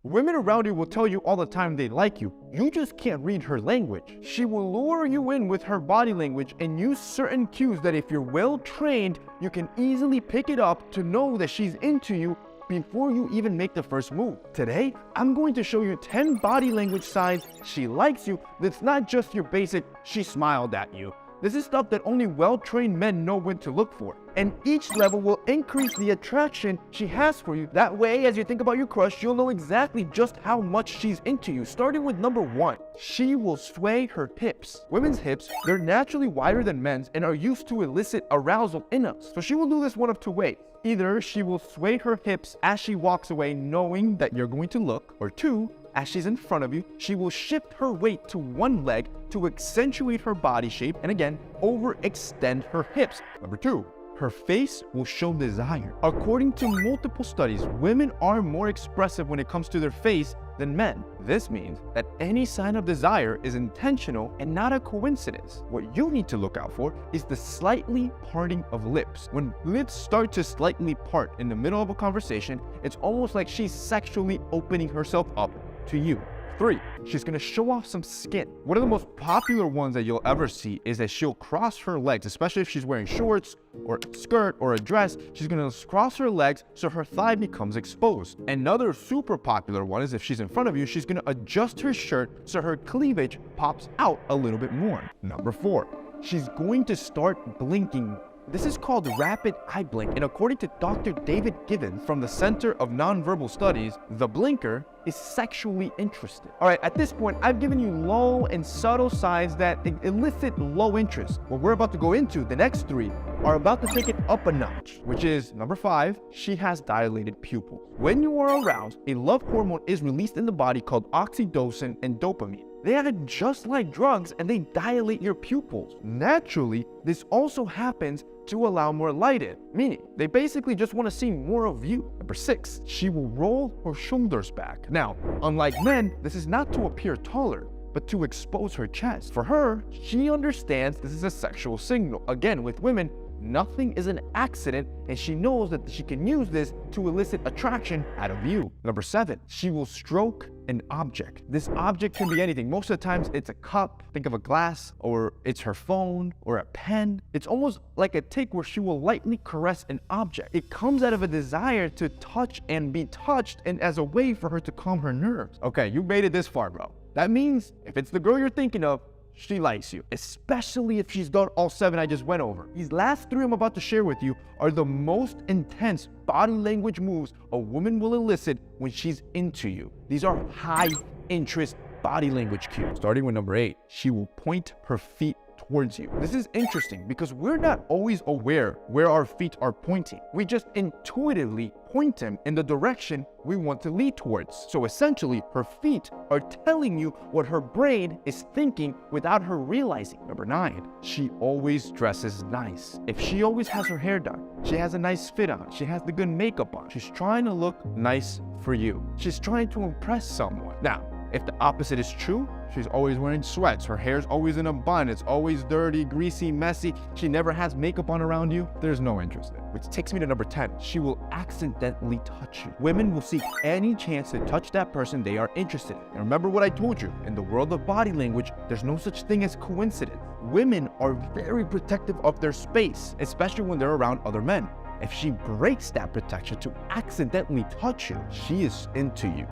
Women around you will tell you all the time they like you. You just can't read her language. She will lure you in with her body language and use certain cues that if you're well trained, you can easily pick it up to know that she's into you before you even make the first move. Today, I'm going to show you 10 body language signs she likes you that's not just your basic, she smiled at you. This is stuff that only well-trained men know when to look for. And each level will increase the attraction she has for you. That way, as you think about your crush, you'll know exactly just how much she's into you. Starting with number 1, she will sway her hips. Women's hips, they're naturally wider than men's and are used to elicit arousal in us. So she will do this one of two ways. Either she will sway her hips as she walks away knowing that you're going to look, or 2, as she's in front of you, she will shift her weight to one leg to accentuate her body shape and again, overextend her hips. Number 2, her face will show desire. According to multiple studies, women are more expressive when it comes to their face than men. This means that any sign of desire is intentional and not a coincidence. What you need to look out for is the slightly parting of lips. When lips start to slightly part in the middle of a conversation, it's almost like she's sexually opening herself up to you. 3, she's gonna show off some skin. One of the most popular ones that you'll ever see is that she'll cross her legs, especially if she's wearing shorts or a skirt or a dress. She's gonna cross her legs so her thigh becomes exposed. Another super popular one is if she's in front of you, she's gonna adjust her shirt so her cleavage pops out a little bit more. Number 4, she's going to start blinking. This is called rapid eye blink, and according to Dr. David Givens from the Center of Nonverbal Studies, the blinker is sexually interested. All right, at this point, I've given you low and subtle signs that elicit low interest. What we're about to go into, the next 3, are about to take it up a notch, which is number 5, she has dilated pupils. When you are aroused, a love hormone is released in the body called oxytocin and dopamine. They act just like drugs and they dilate your pupils. Naturally, this also happens to allow more light in, meaning they basically just want to see more of you. Number 6, she will roll her shoulders back. Now, unlike men, this is not to appear taller, but to expose her chest. For her, she understands this is a sexual signal. Again, with women, nothing is an accident, and she knows that she can use this to elicit attraction out of you. Number 7, she will stroke an object. This object can be anything. Most of the times it's a cup, think of a glass, or it's her phone or a pen. It's almost like a tick where she will lightly caress an object. It comes out of a desire to touch and be touched and as a way for her to calm her nerves. Okay, you made it this far, bro. That means if it's the girl you're thinking of, she likes you, especially if she's done all 7 I just went over. These last 3 I'm about to share with you are the most intense body language moves a woman will elicit when she's into you. These are high interest body language cues. Starting with number 8, she will point her feet towards you. This is interesting because we're not always aware where our feet are pointing. We just intuitively point them in the direction we want to lead towards. So essentially, her feet are telling you what her brain is thinking without her realizing. Number 9, she always dresses nice. If she always has her hair done, she has a nice fit on, she has the good makeup on, she's trying to look nice for you. She's trying to impress someone. Now, if the opposite is true, she's always wearing sweats, her hair's always in a bun, it's always dirty, greasy, messy, she never has makeup on around you, there's no interest in. Which takes me to number 10, she will accidentally touch you. Women will seek any chance to touch that person they are interested in. And remember what I told you, in the world of body language, there's no such thing as coincidence. Women are very protective of their space, especially when they're around other men. If she breaks that protection to accidentally touch you, she is into you.